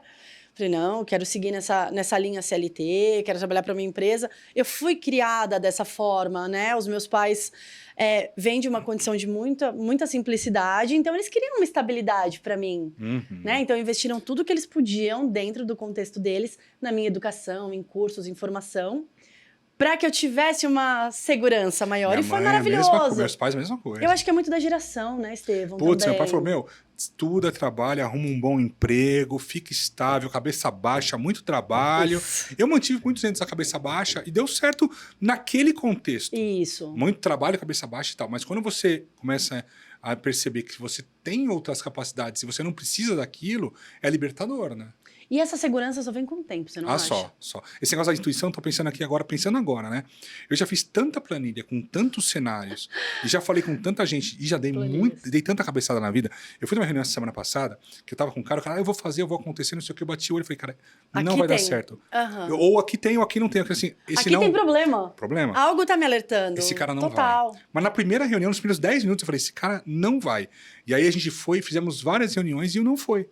Falei, não, quero seguir nessa linha CLT, quero trabalhar para minha empresa. Eu fui criada dessa forma, né? Os meus pais vêm de uma condição de muita simplicidade, então eles queriam uma estabilidade para mim, né? Então investiram tudo que eles podiam dentro do contexto deles, na minha educação, em cursos, em formação, para que eu tivesse uma segurança maior. Minha e foi mãe maravilhoso. Meus pais, a mesma coisa. Eu acho que é muito da geração, né, Estevão? Putz, também. meu pai falou, meu, estuda, trabalha, arruma um bom emprego, fica estável, cabeça baixa, muito trabalho. Isso. Eu mantive muitos anos a cabeça baixa e deu certo naquele contexto. Isso. Muito trabalho, cabeça baixa e tal. Mas quando você começa a perceber que você tem outras capacidades e você não precisa daquilo, é libertador, né? E essa segurança só vem com o tempo, você não acha? Só. Esse negócio da intuição, tô pensando agora, né? Eu já fiz tanta planilha com tantos cenários, e já falei com tanta gente, e já dei tanta cabeçada na vida. Eu fui numa reunião essa semana passada, que eu tava com um cara, eu vou fazer, eu vou acontecer, não sei o que, eu bati o olho e falei, cara, não aqui vai dar tem. certo. Ou aqui tem, ou aqui não tem. Assim, aqui não... tem problema. Problema? Algo tá me alertando. Esse cara não Total. vai. Mas na primeira reunião, nos primeiros 10 minutos, eu falei, esse cara não vai. E aí a gente foi, fizemos várias reuniões e não foi.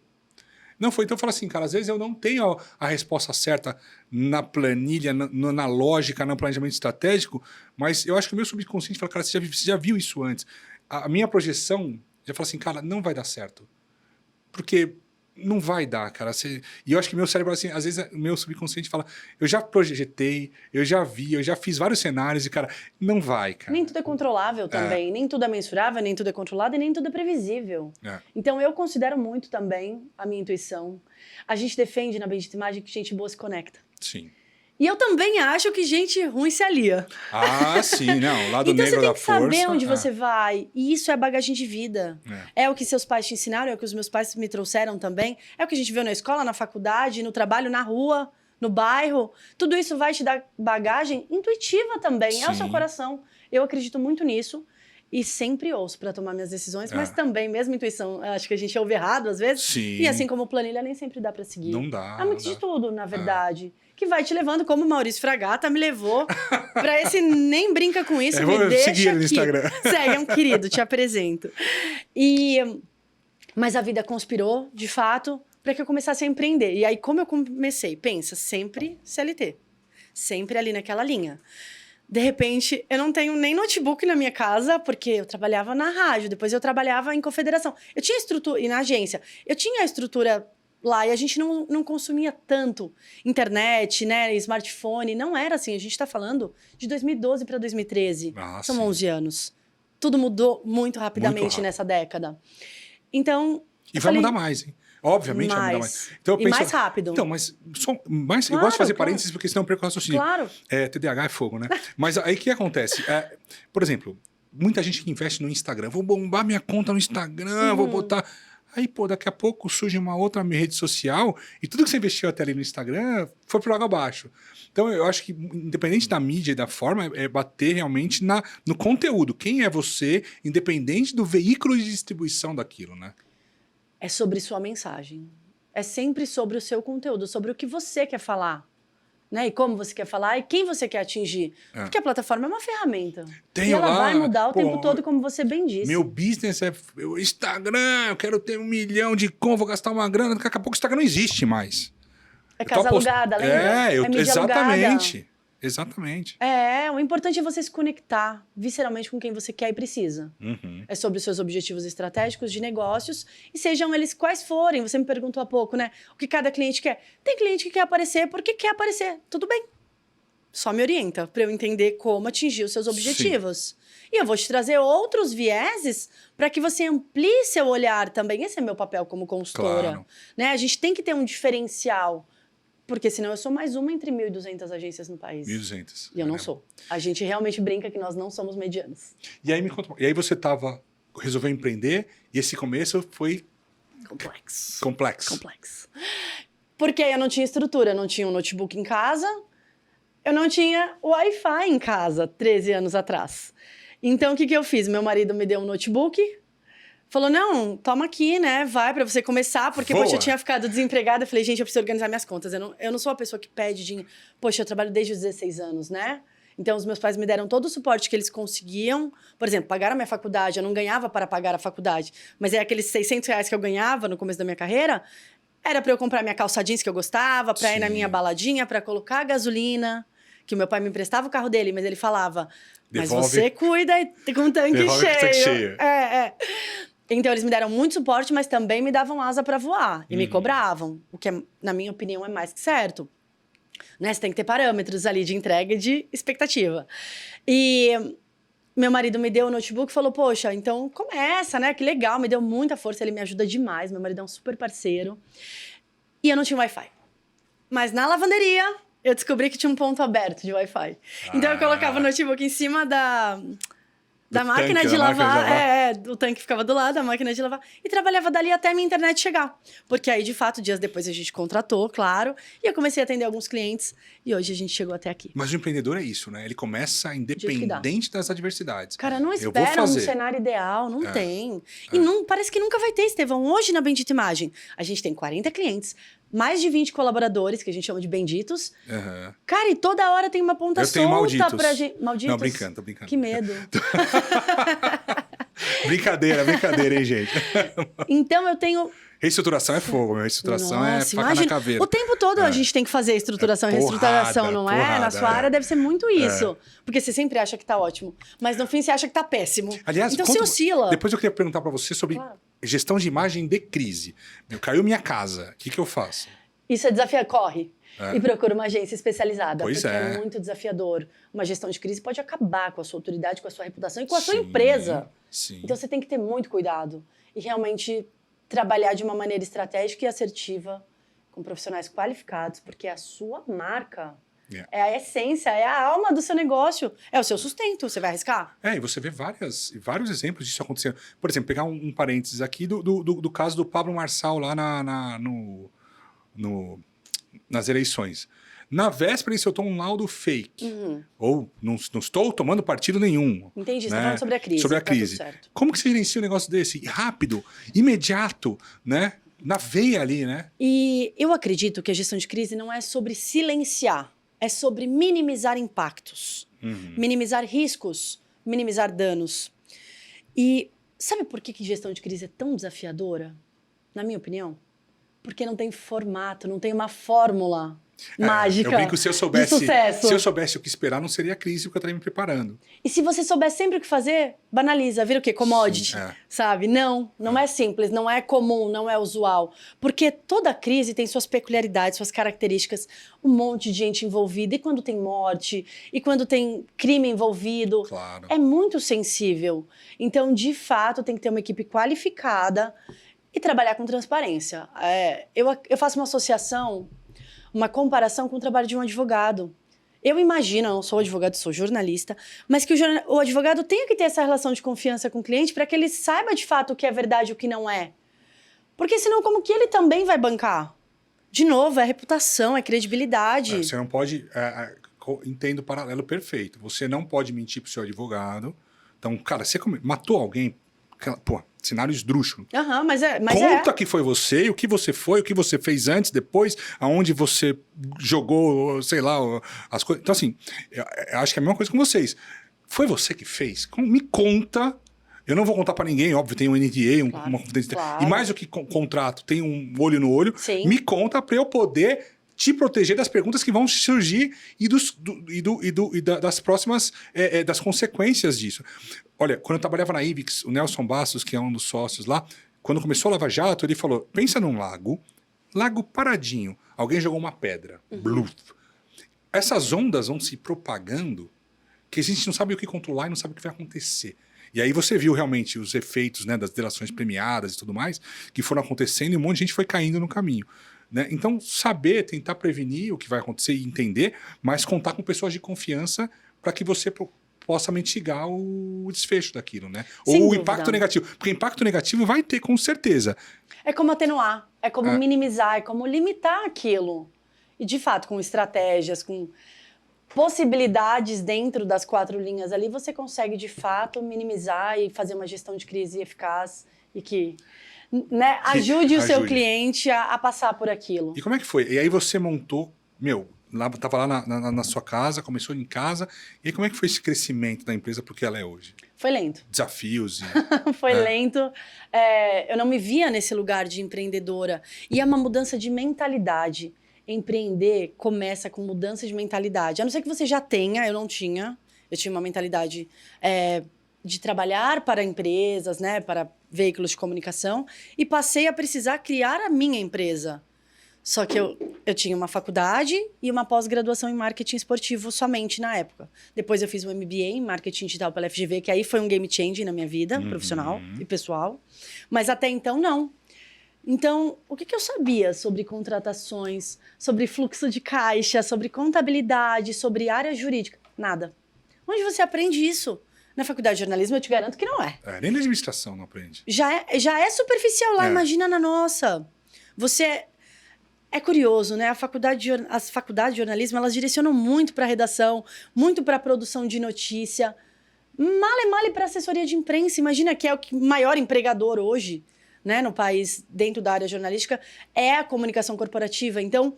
Não foi, então eu falo assim, cara, às vezes eu não tenho a resposta certa na planilha, na lógica, no planejamento estratégico, mas eu acho que o meu subconsciente fala, cara, você já viu isso antes. A minha projeção já fala assim, cara, não vai dar certo. Porque não vai dar, cara. E eu acho que meu cérebro, assim, às vezes o meu subconsciente fala, eu já projetei, eu já vi, eu já fiz vários cenários e, cara, não vai, cara. Nem tudo é controlável também, nem tudo é mensurável, nem tudo é controlado e nem tudo é previsível. Então eu considero muito também a minha intuição. A gente defende na Bendita Imagem que gente boa se conecta. Sim. E eu também acho que gente ruim se alia. Ah, sim, não. O lado negro da força. Então você tem que saber onde você vai. E isso é bagagem de vida. É o que seus pais te ensinaram, é o que os meus pais me trouxeram também. É o que a gente viu na escola, na faculdade, no trabalho, na rua, no bairro. Tudo isso vai te dar bagagem intuitiva também. Sim. É o seu coração. Eu acredito muito nisso. E sempre ouço para tomar minhas decisões, mas também, mesmo intuição, acho que a gente ouve errado às vezes. Sim. E assim como planilha, nem sempre dá para seguir. Não dá. Há muito de tudo, na verdade. Que vai te levando, como o Maurício Fragata me levou para esse nem brinca com isso, me deixa seguir aqui. No Instagram. Segue, é um querido, te apresento. Mas a vida conspirou, de fato, para que eu começasse a empreender. E aí, como eu comecei? Pensa, sempre CLT. Sempre ali naquela linha. De repente, eu não tenho nem notebook na minha casa, porque eu trabalhava na rádio, depois eu trabalhava em confederação. Eu tinha estrutura, e na agência, eu tinha a estrutura lá, e a gente não consumia tanto internet, né, smartphone, não era assim. A gente está falando de 2012 para 2013. São 11 anos. Tudo mudou muito rapidamente nessa década. Então... E vai mudar mais, hein? Obviamente vai mudar mais. Então, eu penso, mais rápido. Então, mas eu gosto de fazer parênteses porque senão eu perco o raciocínio. Claro. TDAH é fogo, né? Mas aí o que acontece? Por exemplo, muita gente que investe no Instagram. Vou bombar minha conta no Instagram, vou botar... Aí, pô, daqui a pouco surge uma outra rede social e tudo que você investiu até ali no Instagram foi por água abaixo. Então, eu acho que, independente da mídia e da forma, é bater realmente no conteúdo. Quem é você, independente do veículo de distribuição daquilo, né? É sobre sua mensagem. É sempre sobre o seu conteúdo, sobre o que você quer falar. Né? E como você quer falar e quem você quer atingir. Porque a plataforma é uma ferramenta. E ela vai mudar o tempo todo, como você bem disse. Meu business é o Instagram, eu quero ter 1 milhão de vou gastar uma grana. Daqui a pouco o Instagram não existe mais. É casa alugada, lembra? Exatamente. Exatamente. O importante é você se conectar visceralmente com quem você quer e precisa. Uhum. É sobre os seus objetivos estratégicos de negócios, e sejam eles quais forem. Você me perguntou há pouco, né? O que cada cliente quer. Tem cliente que quer aparecer porque quer aparecer. Tudo bem. Só me orienta para eu entender como atingir os seus objetivos. E eu vou te trazer outros vieses para que você amplie seu olhar também. Esse é meu papel como consultora. Claro. Né? A gente tem que ter um diferencial. Porque senão eu sou mais uma entre 1.200 agências no país. 1.200. E eu não sou. A gente realmente brinca que nós não somos medianos. E aí me conta, e aí você resolveu empreender e esse começo foi complexo. Porque eu não tinha estrutura, eu não tinha um notebook em casa, eu não tinha Wi-Fi em casa 13 anos atrás. Então o que eu fiz? Meu marido me deu um notebook, falou, não, toma aqui, né? Vai pra você começar, porque, poxa, eu tinha ficado desempregada. Eu falei, gente, eu preciso organizar minhas contas. Eu não sou uma pessoa que pede dinheiro. Poxa, eu trabalho desde os 16 anos, né? Então, os meus pais me deram todo o suporte que eles conseguiam. Por exemplo, pagaram a minha faculdade. Eu não ganhava para pagar a faculdade. Mas é aqueles R$600 que eu ganhava no começo da minha carreira. Era pra eu comprar minha calça jeans que eu gostava, pra ir na minha baladinha, pra colocar a gasolina. Que o meu pai me emprestava o carro dele, mas ele falava... Mas você cuida com o tanque cheio. Então, eles me deram muito suporte, mas também me davam asa para voar. E me cobravam, o que, na minha opinião, é mais que certo. Né? Você tem que ter parâmetros ali de entrega e de expectativa. E meu marido me deu o notebook e falou, poxa, então começa, né? Que legal, me deu muita força, ele me ajuda demais. Meu marido é um super parceiro. E eu não tinha Wi-Fi. Mas na lavanderia, eu descobri que tinha um ponto aberto de Wi-Fi. Então, eu colocava o notebook em cima da máquina de lavar. O tanque ficava do lado, a máquina de lavar. E trabalhava dali até a minha internet chegar. Porque aí, de fato, dias depois a gente contratou, claro. E eu comecei a atender alguns clientes. E hoje a gente chegou até aqui. Mas o empreendedor é isso, né? Ele começa independente das adversidades. Cara, não espera um cenário ideal, não tem. E parece que nunca vai ter, Estevão. Hoje, na Bendita Imagem, a gente tem 40 clientes, mais de 20 colaboradores, que a gente chama de benditos. Cara, e toda hora tem uma ponta solta pra gente. Malditos? Não, brincando, tô brincando. Que medo. Brincadeira, hein, gente? Então, eu tenho... Reestruturação é fogo, meu. Reestruturação é faca na caveira. O tempo todo a gente tem que fazer estruturação e reestruturação, não é? Na sua área deve ser muito isso. Porque você sempre acha que tá ótimo. Mas no fim você acha que tá péssimo. Aliás, então você oscila. Depois eu queria perguntar pra você sobre gestão de imagem de crise. Caiu minha casa, o que eu faço? Isso é desafiador. Corre. E procura uma agência especializada. Pois porque é muito desafiador. Uma gestão de crise pode acabar com a sua autoridade, com a sua reputação e com a sua empresa. Sim. Então você tem que ter muito cuidado. E realmente trabalhar de uma maneira estratégica e assertiva, com profissionais qualificados, porque é a sua marca. É a essência, é a alma do seu negócio. É o seu sustento. Você vai arriscar? E você vê vários exemplos disso acontecendo. Por exemplo, pegar um parênteses aqui do caso do Pablo Marçal lá nas eleições. Na véspera, ele soltou um laudo fake. Ou não estou tomando partido nenhum. Entendi, você está falando sobre a crise. Sobre a crise. Como que você gerencia um negócio desse? Rápido, imediato, né? Na veia ali, né? E eu acredito que a gestão de crise não é sobre silenciar. É sobre minimizar impactos. Minimizar riscos. Minimizar danos. E sabe por que gestão de crise é tão desafiadora? Na minha opinião? Porque não tem formato, não tem uma fórmula mágica. Eu brinco, se eu soubesse o que esperar, não seria a crise que eu estaria me preparando. E se você soubesse sempre o que fazer, banaliza, vira o quê? Commodity, sabe? Não é simples, não é comum, não é usual. Porque toda crise tem suas peculiaridades, suas características, um monte de gente envolvida. E quando tem morte, e quando tem crime envolvido, é muito sensível. Então, de fato, tem que ter uma equipe qualificada e trabalhar com transparência. Eu faço uma associação, uma comparação com o trabalho de um advogado. Eu imagino, eu não sou advogado, sou jornalista, mas que o advogado tenha que ter essa relação de confiança com o cliente para que ele saiba de fato o que é verdade e o que não é. Porque senão, como que ele também vai bancar? De novo, é reputação, é credibilidade. Você não pode... entendo o paralelo perfeito. Você não pode mentir pro seu advogado. Então, cara, você matou alguém... Pô, cenário esdrúxulo. Mas Conta que foi você, o que você foi, o que você fez antes, depois, aonde você jogou, sei lá, as coisas. Então, assim, eu acho que é a mesma coisa com vocês. Foi você que fez? Me conta. Eu não vou contar pra ninguém, óbvio, tem um NDA, uma confidencialidade. E mais do que contrato, tem um olho no olho. Sim. Me conta pra eu poder te proteger das perguntas que vão surgir das próximas das consequências disso. Olha, quando eu trabalhava na Ibix, o Nelson Bastos, que é um dos sócios lá, quando começou a Lava Jato, ele falou, pensa num lago paradinho, alguém jogou uma pedra, bluf. Essas ondas vão se propagando que a gente não sabe o que controlar e não sabe o que vai acontecer. E aí você viu realmente os efeitos, né, das delações premiadas e tudo mais, que foram acontecendo e um monte de gente foi caindo no caminho. Né? Então, saber, tentar prevenir o que vai acontecer e entender, mas contar com pessoas de confiança para que você possa mitigar o desfecho daquilo, né? Sem Ou o dúvida. impacto negativo. Porque impacto negativo vai ter, com certeza. É como atenuar, é como minimizar, é como limitar aquilo. E, de fato, com estratégias, com possibilidades dentro das 4 linhas ali, você consegue, de fato, minimizar e fazer uma gestão de crise eficaz e que, né, ajude o seu cliente a passar por aquilo. E como é que foi? E aí você montou, tava lá na sua casa, começou em casa, e aí como é que foi esse crescimento da empresa porque ela é hoje? Foi lento. Desafios. Foi lento. Eu não me via nesse lugar de empreendedora. E é uma mudança de mentalidade. Empreender começa com mudança de mentalidade. A não ser que você já tenha, eu não tinha. Eu tinha uma mentalidade de trabalhar para empresas, né, para veículos de comunicação, e passei a precisar criar a minha empresa. Só que eu tinha uma faculdade e uma pós-graduação em marketing esportivo somente na época. Depois eu fiz um MBA em marketing digital pela FGV, que aí foi um game changer na minha vida profissional e pessoal. Mas até então, não. Então, o que eu sabia sobre contratações, sobre fluxo de caixa, sobre contabilidade, sobre área jurídica? Nada. Onde você aprende isso? Na faculdade de jornalismo, eu te garanto que não é. Nem na administração não aprende. Já é superficial lá, imagina na nossa. É curioso, né? As faculdades de jornalismo, elas direcionam muito para redação, muito para produção de notícia. Male para assessoria de imprensa. Imagina que é o maior empregador hoje, né, no país, dentro da área jornalística, é a comunicação corporativa. Então,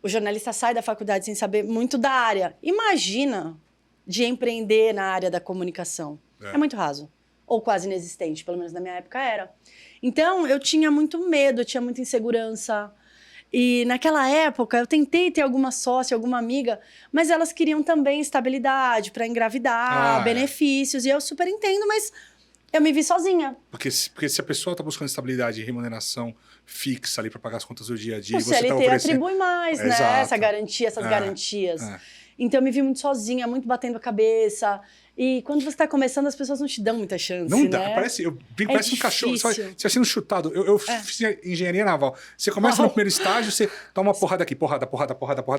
o jornalista sai da faculdade sem saber muito da área. Imagina de empreender na área da comunicação. É muito raso. Ou quase inexistente, pelo menos na minha época era. Então, eu tinha muito medo, eu tinha muita insegurança. E naquela época, eu tentei ter alguma sócia, alguma amiga, mas elas queriam também estabilidade para engravidar, benefícios. E eu super entendo, mas eu me vi sozinha. Porque se a pessoa está buscando estabilidade e remuneração fixa ali para pagar as contas do dia a dia... O CLT tá oferecendo... atribui mais, né? Essa garantia, essas garantias. Então, eu me vi muito sozinha, muito batendo a cabeça. E quando você está começando, as pessoas não te dão muita chance, não dá, né? parece um cachorro, você sendo chutado. Eu fiz engenharia naval. Você começa no primeiro estágio, você toma uma porrada aqui, porrada.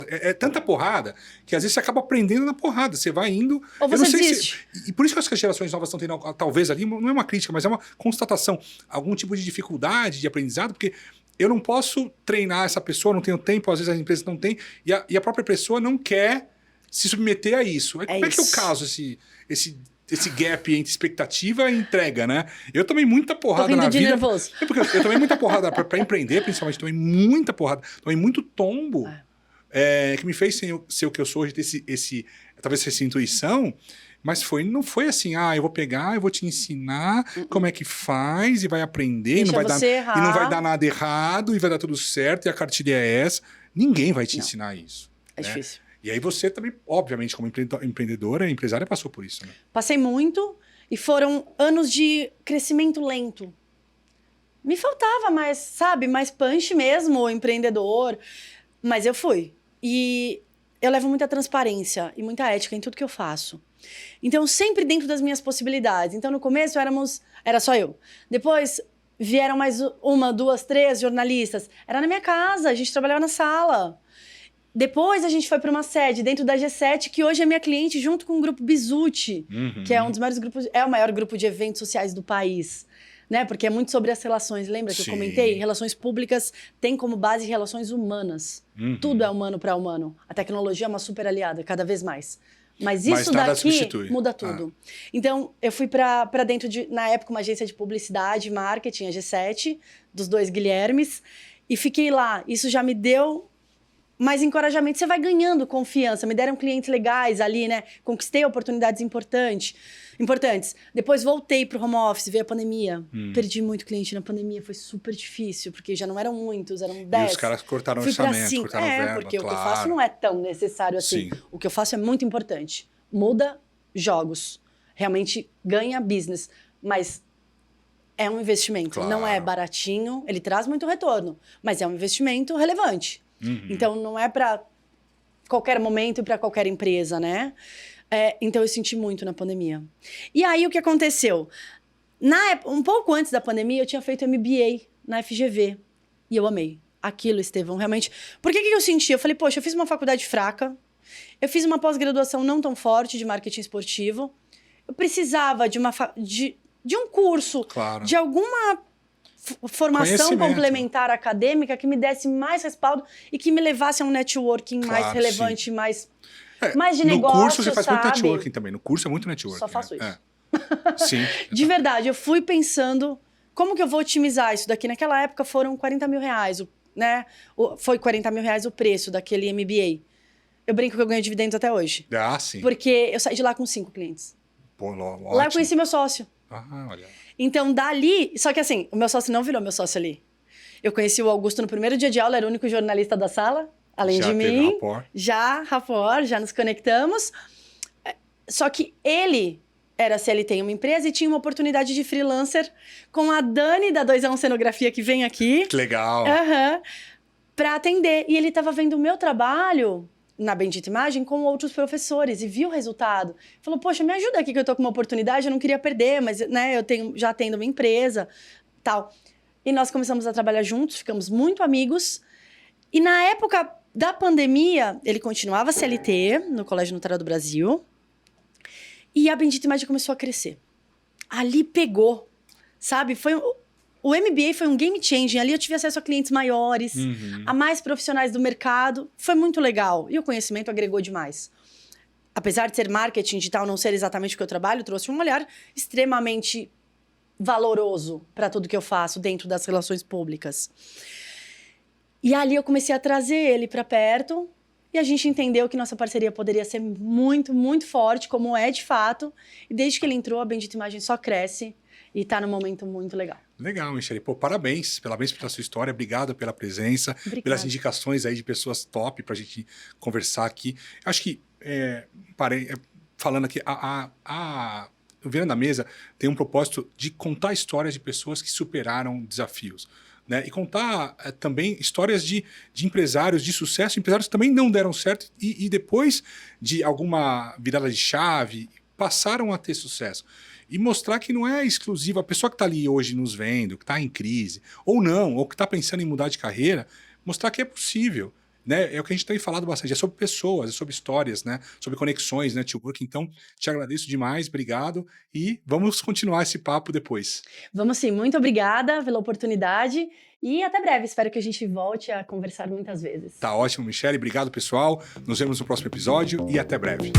É tanta porrada que às vezes você acaba aprendendo na porrada. Você vai indo... Ou você desiste. E por isso que eu acho que as gerações novas estão tendo, talvez ali, não é uma crítica, mas é uma constatação. Algum tipo de dificuldade de aprendizado, porque eu não posso treinar essa pessoa, não tenho tempo, às vezes as empresas não têm, e a própria pessoa não quer se submeter a isso. Como é que eu caso esse gap entre expectativa e entrega, né? Eu tomei muita porrada na vida. Nervoso. Porque eu tomei muita porrada para empreender, principalmente. Tomei muita porrada. Tomei muito tombo que me fez ser o que eu sou hoje, ter talvez essa intuição. Mas não foi assim, eu vou pegar, eu vou te ensinar como é que faz e vai aprender, e não vai dar nada errado e vai dar tudo certo e a cartilha é essa. Ninguém vai te ensinar isso. É difícil. E aí você também, obviamente, como empreendedora, empresária, passou por isso, né? Passei muito e foram anos de crescimento lento. Me faltava mais punch mesmo, o empreendedor. Mas eu fui. E eu levo muita transparência e muita ética em tudo que eu faço. Então, sempre dentro das minhas possibilidades. Então, no começo, era só eu. Depois, vieram mais 1, 2, 3 jornalistas. Era na minha casa, a gente trabalhava na sala. Depois a gente foi para uma sede dentro da G7, que hoje é minha cliente, junto com o grupo Bizuti, que é um dos maiores grupos, é o maior grupo de eventos sociais do país, né? Porque é muito sobre as relações. Lembra que eu comentei? Relações públicas tem como base relações humanas. Tudo é humano para humano. A tecnologia é uma super aliada, cada vez mais. Mas isso daqui muda tudo. Então, eu fui para dentro na época, uma agência de publicidade e marketing, a G7, dos 2 Guilhermes, e fiquei lá. Isso já me deu mais encorajamento, você vai ganhando confiança. Me deram clientes legais ali, né? Conquistei oportunidades importantes. Depois voltei pro home office, veio a pandemia. Perdi muito cliente na pandemia, foi super difícil, porque já não eram muitos, eram 10. E os caras cortaram Fui pra orçamento, 5. cortaram verba, porque claro. o que eu faço não é tão necessário assim. Sim. O que eu faço é muito importante. Muda jogos. Realmente ganha business. Mas é um investimento. Claro. Não é baratinho, ele traz muito retorno. Mas é um investimento relevante. Então, não é para qualquer momento e para qualquer empresa, né? Então, eu senti muito na pandemia. E aí, o que aconteceu? Um pouco antes da pandemia, eu tinha feito MBA na FGV. E eu amei. Aquilo, Estevão, realmente... Por que eu senti? Eu falei, poxa, eu fiz uma faculdade fraca. Eu fiz uma pós-graduação não tão forte de marketing esportivo. Eu precisava de um curso, claro. de alguma... formação complementar acadêmica que me desse mais respaldo e que me levasse a um networking mais relevante, mais de negócio, no curso você faz sabe? muito networking também. No curso é muito networking. Só faço isso. Sim. De verdade, eu fui pensando como que eu vou otimizar isso daqui. Naquela época foram 40 mil reais, né? Foi 40 mil reais o preço daquele MBA. Eu brinco que eu ganho dividendos até hoje. Sim. Porque eu saí de lá com 5 clientes. Pô, ótimo. Lá eu conheci meu sócio. Olha. Então, dali... Só que assim, o meu sócio não virou meu sócio ali. Eu conheci o Augusto no primeiro dia de aula, era o único jornalista da sala, além de mim. Já nos conectamos. Só que ele era CLT em uma empresa e tinha uma oportunidade de freelancer com a Dani da 2A1 Cenografia, que vem aqui. Que legal. Pra atender. E ele estava vendo o meu trabalho na Bendita Imagem com outros professores e viu o resultado. Falou, poxa, me ajuda aqui que eu tô com uma oportunidade, eu não queria perder, mas né, já tendo uma empresa, tal. E nós começamos a trabalhar juntos, ficamos muito amigos. E na época da pandemia, ele continuava CLT no Colégio Notário do Brasil. E a Bendita Imagem começou a crescer. Ali pegou, sabe? O MBA foi um game changing. Ali eu tive acesso a clientes maiores, a mais profissionais do mercado. Foi muito legal. E o conhecimento agregou demais. Apesar de ser marketing digital, não ser exatamente o que eu trabalho, trouxe um olhar extremamente valoroso para tudo que eu faço dentro das relações públicas. E ali eu comecei a trazer ele para perto e a gente entendeu que nossa parceria poderia ser muito, muito forte, como é de fato. E desde que ele entrou, a Bendita Imagem só cresce e está num momento muito legal. Legal, Michele. Pô, parabéns pela sua história. Obrigado pela presença, pelas indicações aí de pessoas top para a gente conversar aqui. Acho que, falando aqui, o Virando a Mesa tem um propósito de contar histórias de pessoas que superaram desafios. Né? E contar também histórias de empresários de sucesso, empresários que também não deram certo e depois de alguma virada de chave, passaram a ter sucesso. E mostrar que não é exclusivo. A pessoa que está ali hoje nos vendo, que está em crise, ou não, ou que está pensando em mudar de carreira, mostrar que é possível. Né? É o que a gente tem falado bastante, é sobre pessoas, é sobre histórias, né? Sobre conexões, network. Então, te agradeço demais, obrigado. E vamos continuar esse papo depois. Vamos sim, muito obrigada pela oportunidade e até breve. Espero que a gente volte a conversar muitas vezes. Tá ótimo, Michele. Obrigado, pessoal. Nos vemos no próximo episódio e até breve.